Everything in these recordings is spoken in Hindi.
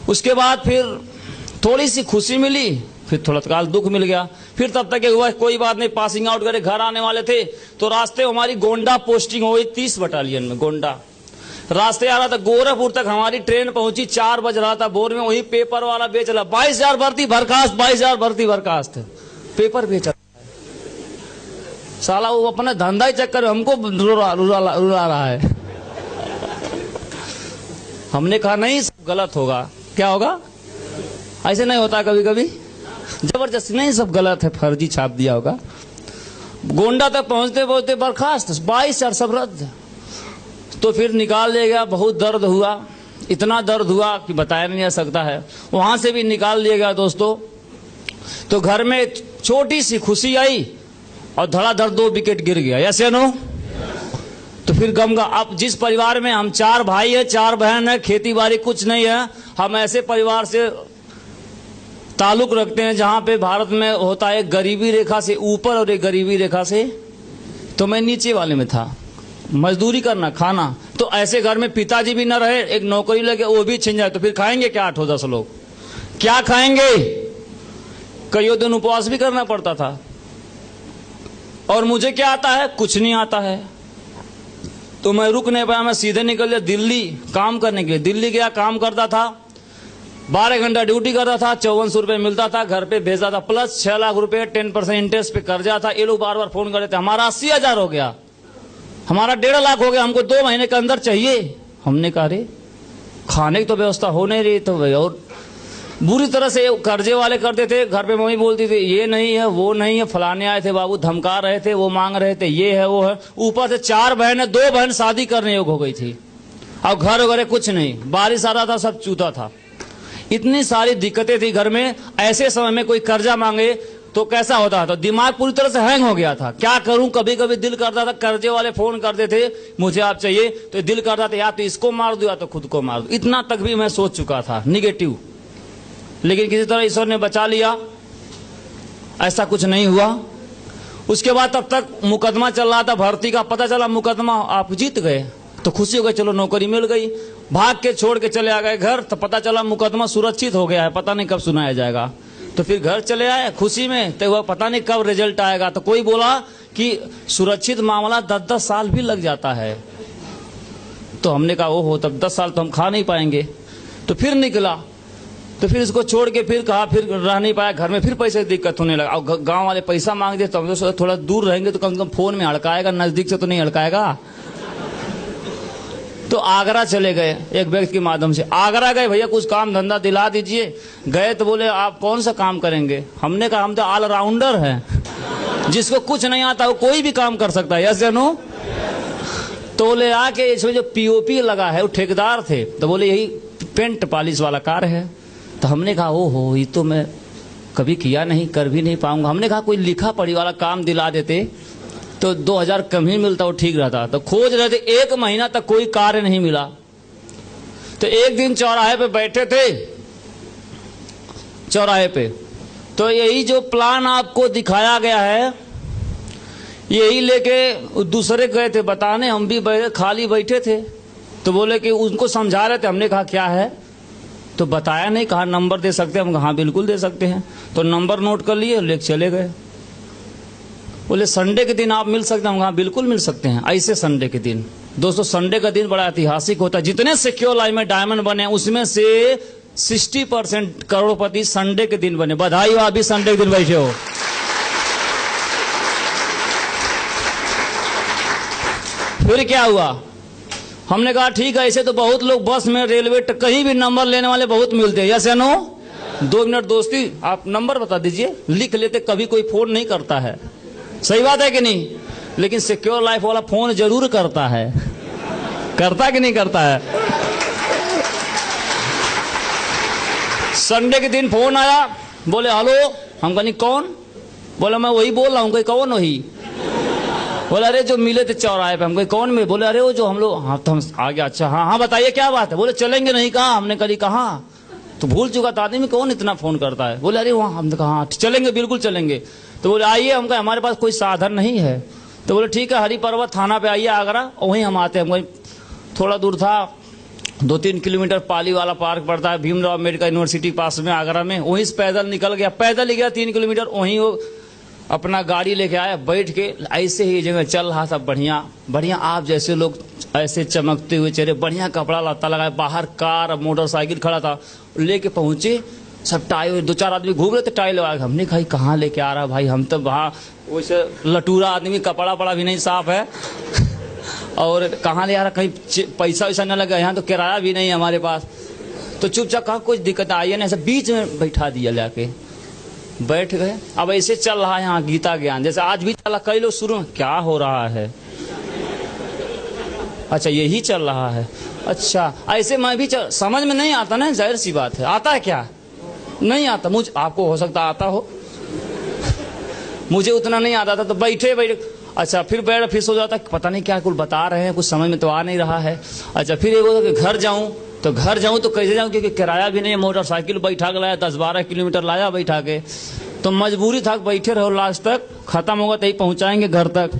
उसके बाद फिर थोड़ी सी खुशी मिली, फिर थोड़ा काल दुख मिल गया। फिर तब तक हुआ कोई बात नहीं, पासिंग आउट करे घर आने वाले थे तो रास्ते हमारी गोंडा पोस्टिंग हुई 30 बटालियन में। गोंडा रास्ते आ रहा था, गोरखपुर तक हमारी ट्रेन पहुंची, 4 बज रहा था। बोर में वही पेपर वाला बेच रहा 22,000 भर्ती बर्खास्त, 22,000 भर्ती बर्खास्त, पेपर बेच रहा साला। वो अपना धंधा ही चक्कर में हमको रुला रहा है। हमने कहा नहीं, सब गलत होगा। क्या होगा? ऐसे नहीं होता कभी कभी, जबरदस्ती नहीं, सब गलत है, फर्जी छाप दिया होगा। गोंडा तक पहुंचते पहुंचते बर्खास्त, 22,000 सब रद्द। तो फिर निकाल लिया गया, बहुत दर्द हुआ, इतना दर्द हुआ कि बताया नहीं जा सकता है। वहां से भी निकाल लिया गया दोस्तों। तो घर में छोटी सी खुशी आई और धड़ाधड़ 2 विकेट गिर गया। यस या नो? तो फिर गमगा। अब जिस परिवार में हम 4 भाई है, 4 बहन है, खेती बाड़ी कुछ नहीं है, हम ऐसे परिवार से ताल्लुक रखते हैं जहां पे भारत में होता है गरीबी रेखा से ऊपर और एक गरीबी रेखा से, तो मैं नीचे वाले में था। मजदूरी करना, खाना, तो ऐसे घर में पिताजी भी न रहे, एक नौकरी लगे वो भी छिन जाए, तो फिर खाएंगे क्या 8-10 लोग? क्या खाएंगे? कईयों दिन उपवास भी करना पड़ता था। और मुझे क्या आता है? कुछ नहीं आता है। तो मैं रुक नहीं पाया, मैं सीधे निकल गया दिल्ली काम करने के लिए। दिल्ली गया, काम करता था, 12 घंटा ड्यूटी करता था, 5400 रुपये मिलता था, घर पे भेजा था, प्लस 6 लाख रुपए 10% इंटरेस्ट पे कर्जा था। ये लोग बार बार फोन कर रहे थे, हमारा 80,000 हो गया, हमारा 1.5 लाख हो गया, हमको 2 महीने के अंदर चाहिए। हमने कहा रे खाने की तो व्यवस्था हो नहीं रही, तो भाई और बुरी तरह से कर्जे वाले करते थे। घर पे मम्मी बोलती थी ये नहीं है, वो नहीं है, फलाने आए थे बाबू, धमका रहे थे, वो मांग रहे थे, ये है वो है। ऊपर से 4 बहन है, 2 बहन शादी करने योग्य हो गई थी, अब घर वगैरह कुछ नहीं, बारिश आ रहा था, सब चूता था, इतनी सारी दिक्कतें थी घर में। ऐसे समय में कोई कर्जा मांगे तो कैसा होता था? तो दिमाग पूरी तरह से हैंग हो गया था। क्या करूं? कभी कभी दिल करता था, कर्जे वाले फोन करते थे मुझे आप चाहिए, तो दिल करता था या तो इसको मार दो या तो खुद को मार दो। इतना तक भी मैं सोच चुका था निगेटिव, लेकिन किसी तरह ईश्वर ने बचा लिया, ऐसा कुछ नहीं हुआ। उसके बाद तब तक मुकदमा चल रहा था भर्ती का, पता चला मुकदमा आप जीत गए, तो खुशी हो गई, चलो नौकरी मिल गई। भाग के छोड़ के चले आ गए घर, तो पता चला मुकदमा सुरक्षित हो गया है, पता नहीं कब सुनाया जाएगा। तो फिर घर चले आए खुशी में, तो वह पता नहीं कब रिजल्ट आएगा। तो कोई बोला कि सुरक्षित मामला 10-10 साल भी लग जाता है। तो हमने कहा ओहो, तब 10 साल तो हम खा नहीं पाएंगे। तो फिर निकला, तो फिर इसको छोड़ के फिर कहा, फिर रह नहीं पाया, घर में फिर पैसे की दिक्कत होने लगा। और गांव वाले पैसा मांग दिए, तो हम तो थोड़ा दूर रहेंगे तो कम से कम फोन में हड़काएगा, नजदीक से तो नहीं हड़काएगा। तो आगरा चले गए, एक व्यक्ति के माध्यम से आगरा गए, भैया कुछ काम धंधा दिला दीजिए। गए तो बोले आप कौन सा काम करेंगे? हमने कहा हम तो ऑलराउंडर हैं, जिसको कुछ नहीं आता वो कोई भी काम कर सकता है। यस या नो? तो बोले आके इसमें जो पीओपी लगा है वो ठेकेदार थे, तो बोले यही पेंट पॉलिश वाला कार्य है। तो हमने कहा ओहो, ये तो मैं कभी किया नहीं, कर भी नहीं पाऊंगा। हमने कहा कोई लिखा पढ़ी वाला काम दिला देते तो 2,000 कम ही मिलता, वो ठीक रहता। तो खोज रहे थे, 1 महीना तक कोई कार्य नहीं मिला। तो एक दिन चौराहे पे बैठे थे, चौराहे पे, तो यही जो प्लान आपको दिखाया गया है यही लेके दूसरे गए थे बताने, हम भी खाली बैठे थे। तो बोले कि उनको समझा रहे थे, हमने कहा क्या है? तो बताया नहीं, कहा नंबर दे सकते हैं? हम कहा हाँ बिल्कुल दे सकते हैं। तो नंबर नोट कर लिए, लेके चले गए। बोले संडे के दिन आप मिल सकते हैं? हम कहा बिल्कुल मिल सकते हैं। ऐसे संडे के दिन, दोस्तों संडे का दिन बड़ा ऐतिहासिक होता है। जितने सिक्योर लाइफ में डायमंड बने उसमें से 60% करोड़पति संडे के दिन बने। बधाई हो, आप भी संडे के दिन बैठे हो। फिर क्या हुआ? हमने कहा ठीक है, ऐसे तो बहुत लोग बस में, रेलवे, कहीं भी नंबर लेने वाले बहुत मिलते हैं। यस या नो? 2 मिनट दोस्ती, आप नंबर बता दीजिए, लिख लेते, कभी कोई फोन नहीं करता है। सही बात है कि नहीं? लेकिन सिक्योर लाइफ वाला फोन जरूर करता है। करता कि नहीं करता है? संडे के दिन फोन आया, बोले हेलो। हम कहा नहीं कौन? बोला मैं वही बोल रहा हूँ। कहीं कौन वही? बोला अरे जो मिले थे चौराहे पे। हम कहीं कौन में? बोले अरे वो जो हम लोग। हाँ तो हम आ गया, अच्छा हाँ हाँ बताइए क्या बात है? बोले चलेंगे नहीं कहा। हमने कहा कहाँ? तो भूल चुका था आदमी, कौन इतना फोन करता है। बोले अरे वहाँ। हमने कहा हाँ चलेंगे, बिल्कुल चलेंगे। तो बोले आइए। हम कहा हमारे पास कोई साधन नहीं है। तो बोले ठीक है, हरी पर्वत थाना पे आइए आगरा, वहीं हम आते हैं। हम थोड़ा दूर था, 2-3 किलोमीटर पाली वाला पार्क पड़ता है, भीमराव अम्बेडकर यूनिवर्सिटी पास में आगरा में, वहीं से पैदल निकल गया, पैदल ही गया 3 किलोमीटर, वहीं वो अपना गाड़ी लेके आया, बैठ के ऐसे ही जगह चल रहा था, बढ़िया बढ़िया आप जैसे लोग ऐसे चमकते हुए चेहरे, बढ़िया कपड़ा लत्ता लगाया, बाहर कार मोटरसाइकिल खड़ा था, लेके पहुंचे, सब टाई 2-4 आदमी घूम रहे थे टाई लगा के। हमने कहा कहाँ लेके आ रहा भाई, हम तो वहाँ वैसे लटूरा आदमी, कपड़ा पड़ा भी नहीं साफ है और कहाँ ले आ रहा, कहीं पैसा वैसा न लगा, यहाँ तो किराया भी नहीं है हमारे पास। तो चुपचाप कहा कुछ दिक्कत आई है ना, ऐसे बीच में बैठा दिया, जाके बैठ गए। अब ऐसे चल रहा है यहाँ गीता ज्ञान, जैसे आज भी चला, कई लोग शुरू में क्या हो रहा है, अच्छा यही चल रहा है, अच्छा ऐसे मैं भी समझ में नहीं आता ना, जाहिर सी बात है, आता है क्या नहीं आता, मुझे आपको हो सकता आता हो, मुझे उतना नहीं आता था, तो बैठे बैठे अच्छा फिर बैठ फिर सो जाता, पता नहीं क्या कुछ बता रहे हैं, कुछ समझ में तो आ नहीं रहा है। अच्छा फिर एक होता कि घर जाऊं तो कैसे जाऊं, क्योंकि किराया भी नहीं है, मोटरसाइकिल बैठा के लाया, 10-12 किलोमीटर लाया बैठा के, तो मजबूरी था बैठे रहो, लास्ट तक खत्म होगा तो ही पहुंचाएंगे घर तक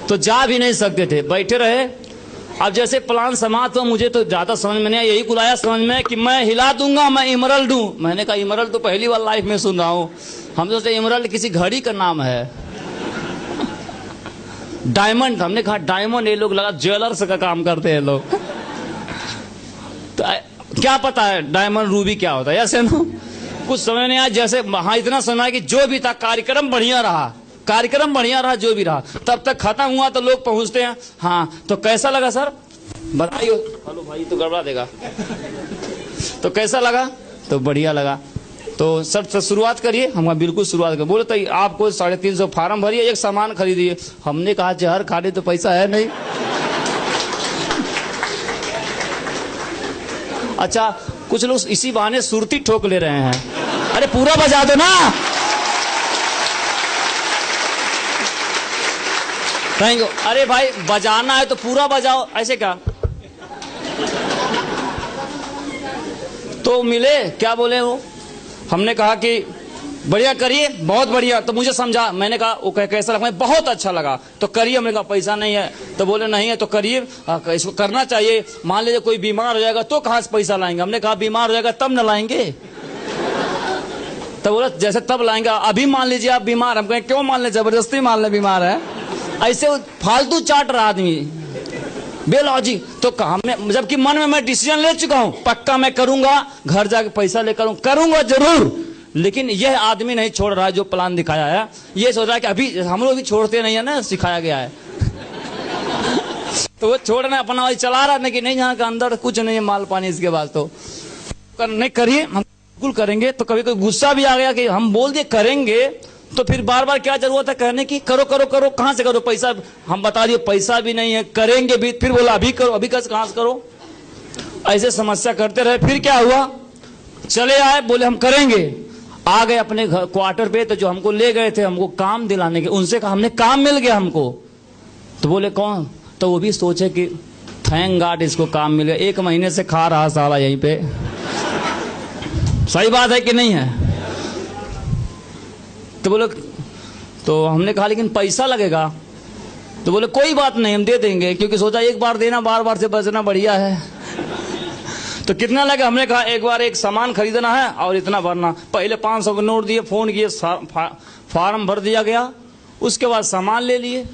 तो जा भी नहीं सकते थे, बैठे रहे। अब जैसे प्लान समाप्त हो, मुझे तो ज्यादा समझ में नहीं आया, यही कुल आया समझ में कि मैं हिला दूंगा, मैं इमरल्ड हूं। मैंने कहा इमरल्ड तो पहली बार लाइफ में सुन रहा हूं, हम सोचते इमरल्ड किसी घड़ी का नाम है। डायमंड, हमने कहा डायमंड, ये लोग लगा ज्वेलर्स का काम करते हैं लोग तो क्या पता है डायमंड रूबी क्या होता है, ऐसे ना कुछ समझ नहीं आया। जैसे हाँ इतना सुना कि जो भी था कार्यक्रम बढ़िया रहा, कार्यक्रम बढ़िया रहा, जो भी रहा, तब तक खत्म हुआ तो लोग पहुंचते हैं, हाँ तो कैसा लगा सर बताइए, हेलो भाई तो गड़बड़ा देगा तो कैसा लगा, तो बढ़िया लगा, तो सर शुरुआत करिए। हम बिल्कुल शुरुआत कर, बोले तो आपको 350 फार्म भरिए, एक सामान खरीदिए। हमने कहा जहर खाने तो पैसा है नहीं अच्छा कुछ लोग इसी बहाने सुरती ठोक ले रहे हैं, अरे पूरा बजा दो ना, थैंक यू। अरे भाई बजाना है तो पूरा बजाओ, ऐसे क्या तो मिले, क्या बोले वो, हमने कहा कि बढ़िया करिए, बहुत बढ़िया, तो मुझे समझा, मैंने कहा वो कैसा लगा, बहुत अच्छा लगा, तो करिए। हमने कहा पैसा नहीं है, तो बोले नहीं है तो करिए, इसको करना चाहिए, मान लीजिए कोई बीमार हो जाएगा तो कहाँ से पैसा लाएंगे, हमने कहा बीमार हो जाएगा तब न लाएंगे, तो बोला जैसे तब लाएंगे, अभी मान लीजिए आप बीमार, हम कहें क्यों मान ले, जबरदस्ती मान ले बीमार है, ऐसे फालतू चाट रहा आदमी बेलॉजिक। तो हमने जबकि मन में मैं डिसीजन ले चुका हूं, पक्का मैं करूंगा, घर जाके पैसा लेकर करूंगा जरूर, लेकिन यह आदमी नहीं छोड़ रहा है जो प्लान दिखाया है, ये सोच रहा है कि अभी हम लोग भी छोड़ते नहीं है ना, सिखाया गया है तो वो छोड़ना अपना वही चला रहा है कि नहीं, यहाँ का अंदर कुछ नहीं है माल पानी, इसके बाद तो नहीं करिए, हम बिल्कुल करेंगे। तो कभी कोई गुस्सा भी आ गया कि हम बोल दिए करेंगे, तो फिर बार बार क्या जरूरत है कहने की, करो करो करो, कहां से करो, पैसा हम बता दिए पैसा भी नहीं है, करेंगे भी, फिर बोला अभी करो, अभी कहां से करो, ऐसे समस्या करते रहे। फिर क्या हुआ, चले आए, बोले हम करेंगे, आ गए अपने घर क्वार्टर पे, तो जो हमको ले गए थे हमको काम दिलाने के, उनसे कहा हमने काम मिल गया हमको, तो बोले कौन, तो वो भी सोचे कि थैंक गॉड इसको काम मिल गया, 1 महीने से खा रहा साला यहीं पे सही बात है कि नहीं है, तो बोले, तो हमने कहा लेकिन पैसा लगेगा, तो बोले कोई बात नहीं हम दे देंगे, क्योंकि सोचा एक बार देना बार बार से बचना बढ़िया है तो कितना लगे, हमने कहा एक बार एक सामान खरीदना है और इतना भरना, पहले 500 के नोट दिए, फोन किए, फार्म भर दिया गया, उसके बाद सामान ले लिए,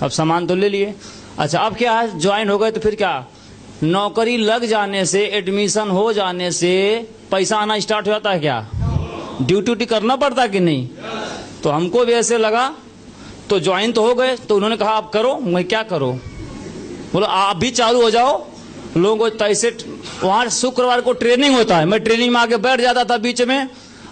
अब सामान तो ले लिए। अच्छा अब क्या है, ज्वाइन हो गए, तो फिर क्या, नौकरी लग जाने से, एडमिशन हो जाने से पैसा आना स्टार्ट हो जाता है क्या, ड्यूटी करना पड़ता कि नहीं, तो हमको भी ऐसे लगा, तो ज्वाइन तो हो गए, तो उन्होंने कहा आप करो, मैं क्या करो, बोलो आप भी चालू हो जाओ, लोगों को तैसे, वहां शुक्रवार को ट्रेनिंग होता है, मैं ट्रेनिंग में आके बैठ जाता था, बीच में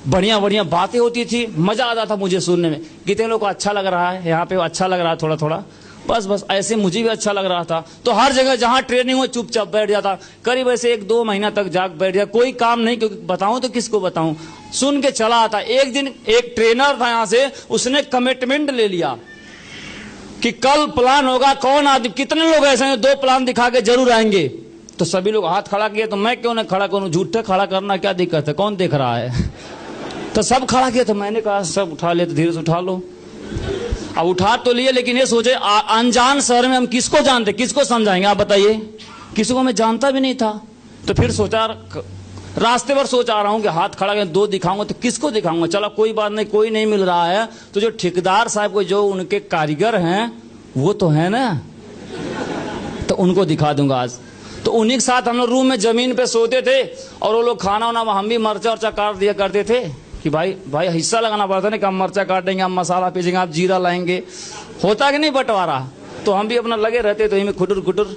बढ़िया बढ़िया बातें होती थी, मजा आता था मुझे सुनने में, कितने लोगों को अच्छा लग रहा है, यहाँ पे अच्छा लग रहा है थोड़ा थोड़ा, बस ऐसे मुझे भी अच्छा लग रहा था, तो हर जगह जहां ट्रेनिंग हो चुपचाप बैठ जाता, करीब ऐसे 1-2 महीना तक जाग बैठ गया, कोई काम नहीं, क्योंकि बताऊं तो किसको बताऊं, सुन के चला आता। एक दिन एक ट्रेनर था यहाँ से, उसने कमिटमेंट ले लिया कि कल प्लान होगा, कौन आदमी, कितने लोग ऐसे हैं 2 प्लान दिखा के जरूर आएंगे, तो सभी लोग हाथ खड़ा किए, तो मैं क्यों ना खड़ा करूं, झूठे खड़ा करना क्या दिक्कत है, कौन देख रहा है तो सब खड़ा किया, तो मैंने कहा सब उठा ले, तो धीरे से उठा लो, अब उठा तो लिए, लेकिन ये सोचे अनजान शहर में हम किसको जानते, किसको समझाएंगे, आप बताइए, किसी को मैं जानता भी नहीं था। तो फिर सोचा, रास्ते पर सोच आ रहा हूं कि हाथ खड़ा कर 2 दिखाऊंगा तो किसको दिखाऊंगा। चला कोई बात नहीं, कोई नहीं मिल रहा है तो जो ठेकेदार साहब को, जो उनके कारीगर हैं वो तो है ना, तो उनको दिखा दूंगा आज। तो उन्हीं के साथ हम लोग रूम में जमीन पे सोते थे और वो लोग खाना वाना, हम भी मर्चा वर्चा काट दिया करते थे कि भाई हिस्सा लगाना पड़ता नहीं कि हम मर्चा काटेंगे, हम मसाला पीसेंगे, आप जीरा लाएंगे, होता कि नहीं बंटवारा। तो हम भी अपना लगे रहते तो में खुटुर खुटुर।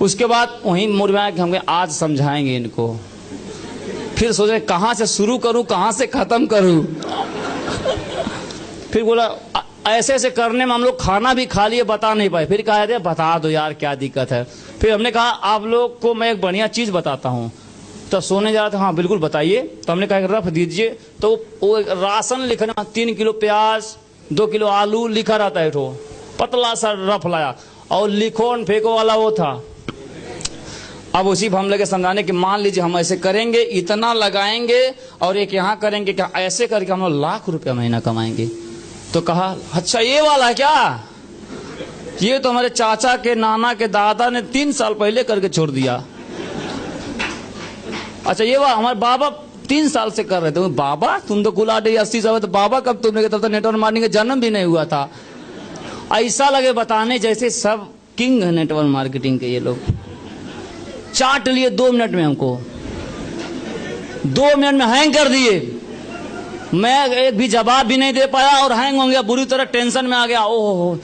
उसके बाद वहीं मुरझाया कि हम आज समझाएंगे इनको। फिर सोचे कहां से शुरू करूं, कहां से खत्म करूं। फिर बोला ऐसे ऐसे करने में हम लोग खाना भी खा लिए, बता नहीं पाए। फिर कहा थे बता दो यार क्या दिक्कत है। फिर हमने कहा आप लोग को मैं एक बढ़िया चीज बताता हूँ। तो सोने जा रहा था, हाँ बिल्कुल बताइए। तो हमने कहा रफ दीजिए। तो वो राशन लिखना, 3 किलो प्याज, 2 किलो आलू लिखा रहता है, तो पतला सा रफ लाया और लिखो और फेंको वाला वो था। अब उसी पर हम लगे समझाने कि मान लीजिए हम ऐसे करेंगे, इतना लगाएंगे और एक यहाँ करेंगे, क्या ऐसे करके हम लोग लाख रुपया महीना कमाएंगे। तो कहा अच्छा ये वाला है क्या, ये तो हमारे चाचा के नाना के दादा ने 3 साल पहले करके छोड़ दिया। अच्छा ये वाला हमारे बाबा 3 साल से कर रहे थे। बाबा तुम तो कुल 80 साल, तो बाबा कब तुमने, तब तो नेटवर्क मार्केटिंग का जन्म भी नहीं हुआ था। ऐसा लगे बताने जैसे सब किंग है नेटवर्क मार्केटिंग के ये लोग। चाट लिए 2 मिनट में, हमको 2 मिनट में हैंग कर दिए। मैं एक भी जवाब भी नहीं दे पाया और हैंग हो गया, बुरी तरह टेंशन में आ गया। ओहो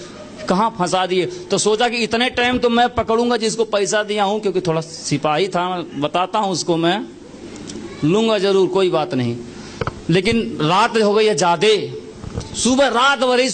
कहां फंसा दिए। तो सोचा कि इतने टाइम तो मैं पकड़ूंगा जिसको पैसा दिया हूं, क्योंकि थोड़ा सिपाही था, बताता हूं उसको मैं लूंगा जरूर, कोई बात नहीं। लेकिन रात हो गई है ज्यादा, सुबह रात भर ही